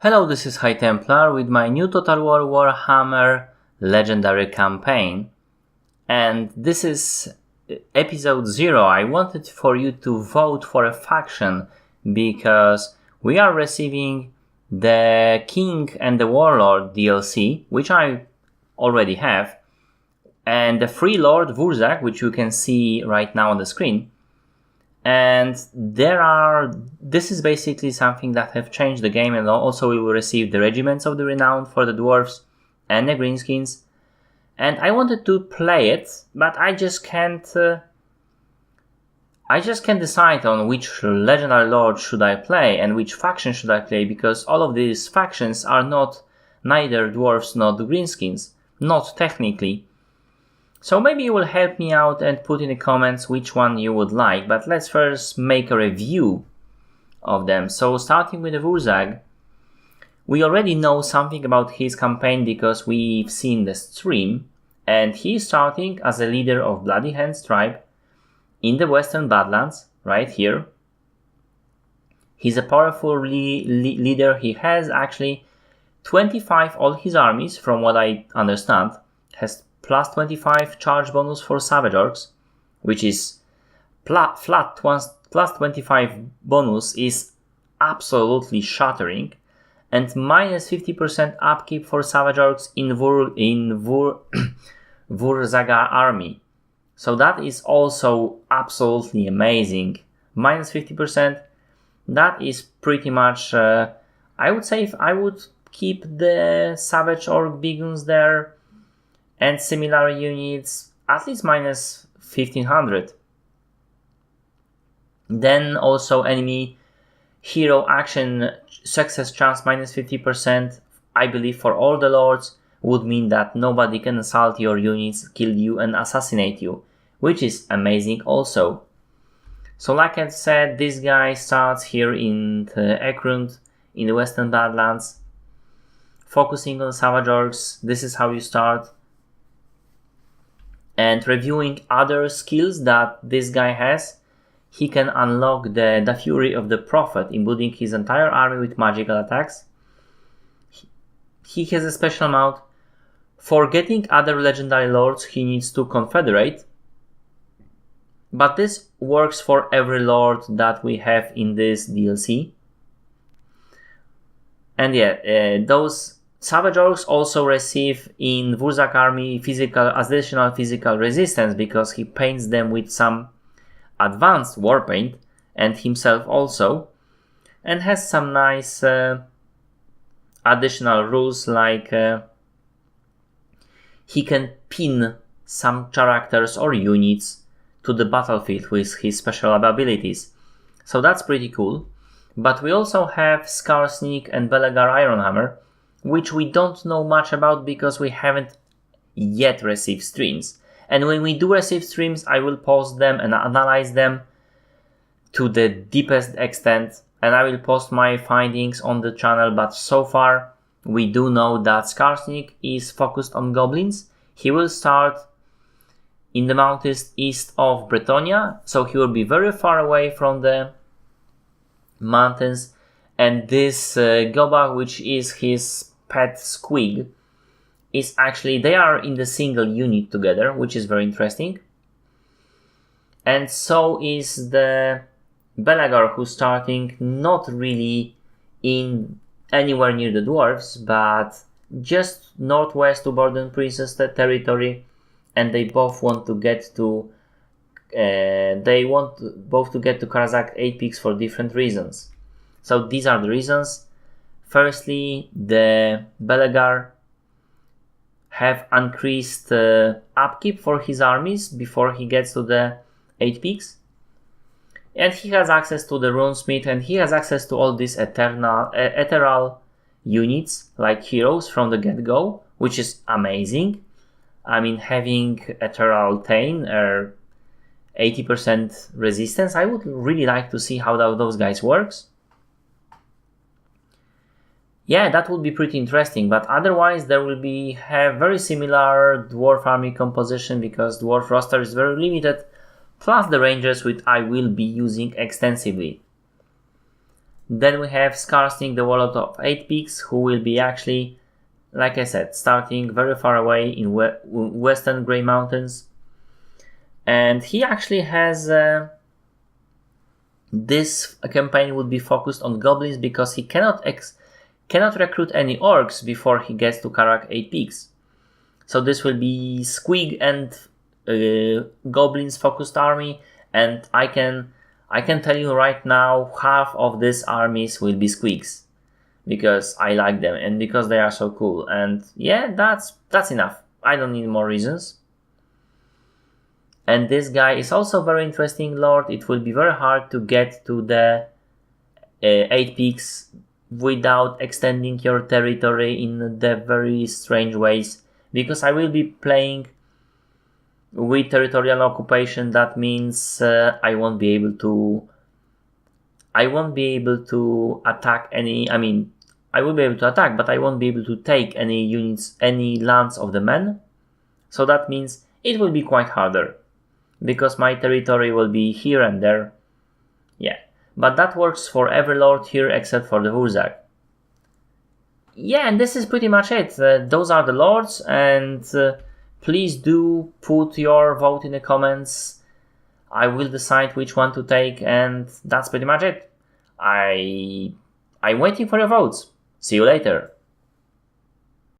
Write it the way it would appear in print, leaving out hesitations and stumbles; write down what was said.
Hello, this is High Templar with my new Total War Warhammer Legendary campaign, and this is episode 0. I wanted for you to vote for a faction because we are receiving the King and the Warlord DLC, which I already have, and the Free Lord Wurrzag, which you can see right now on the screen. And this is basically something that have changed the game, and also we will receive the Regiments of the Renowned for the Dwarves and the Greenskins. And I wanted to play it, but I just can't decide on which Legendary Lord should I play and which faction should I play, because all of these factions are neither Dwarves nor Greenskins, not technically. So maybe you will help me out and put in the comments which one you would like, but let's first make a review of them. So starting with the Wurrzag, we already know something about his campaign because we've seen the stream, and he's starting as a leader of Bloody Hands tribe in the Western Badlands, right here. He's a powerful leader. He has actually 25 all his armies, from what I understand, has plus 25 charge bonus for Savage Orcs, which is flat plus 25 bonus is absolutely shattering, and minus 50% upkeep for Savage Orcs in Wurrzaga army. So that is also absolutely amazing. Minus 50%, that is pretty much, I would say if I would keep the Savage Orc Biguns there, and similar units, at least minus 1500. Then also enemy hero action success chance minus 50%, I believe for all the lords, would mean that nobody can assault your units, kill you and assassinate you, which is amazing also. So like I said, this guy starts here in the Ekrund, in the Western Badlands, focusing on Savage Orcs. This is how you start. And reviewing other skills that this guy has, he can unlock the Fury of the Prophet, imbuing his entire army with magical attacks. He has a special mount. For getting other legendary lords, he needs to confederate, but this works for every lord that we have in this DLC. And those Savage Orcs also receive in Wurrzag army additional physical resistance because he paints them with some advanced war paint, and himself also, and has some nice additional rules like he can pin some characters or units to the battlefield with his special abilities. So that's pretty cool. But we also have Skarsnik and Belegar Ironhammer, which we don't know much about because we haven't yet received streams. And when we do receive streams, I will post them and analyze them to the deepest extent, and I will post my findings on the channel. But so far, we do know that Skarsnik is focused on goblins. He will start in the mountains east of Bretonia, so he will be very far away from the mountains. And this Gobak, which is his pet squig, is actually, they are in the single unit together, which is very interesting. And so is the Belegar, who's starting not really in anywhere near the dwarves, but just northwest to Borden Princess territory, and they both want to get to Karzak 8 peaks for different reasons. So these are the reasons. Firstly, the Belegar have increased upkeep for his armies before he gets to the 8 peaks. And he has access to the Runesmith, and he has access to all these ethereal units like heroes from the get-go, which is amazing. I mean, having Ethereal Tain or 80% resistance, I would really like to see how those guys works. Yeah, that would be pretty interesting, but otherwise there will have very similar dwarf army composition because dwarf roster is very limited, plus the rangers, which I will be using extensively. Then we have Skarsnik, the Warlord of 8 Peaks, who will be actually, like I said, starting very far away in Western Grey Mountains. And he actually has... this campaign would be focused on goblins because he cannot recruit any orcs before he gets to Karak 8 Peaks. So this will be Squig and goblins focused army, and I can tell you right now, half of these armies will be Squigs because I like them and because they are so cool. And yeah, that's enough. I don't need more reasons. And this guy is also very interesting lord. It will be very hard to get to the 8 Peaks without extending your territory in the very strange ways, because I will be playing with territorial occupation. That means I won't be able to attack any... I mean, I will be able to attack, but I won't be able to take any units, any lands of the men. So that means it will be quite harder, because my territory will be here and there. Yeah, but that works for every lord here except for the Wurrzag. Yeah, and this is pretty much it. Those are the lords, and please do put your vote in the comments. I will decide which one to take, and that's pretty much it. I'm waiting for your votes. See you later.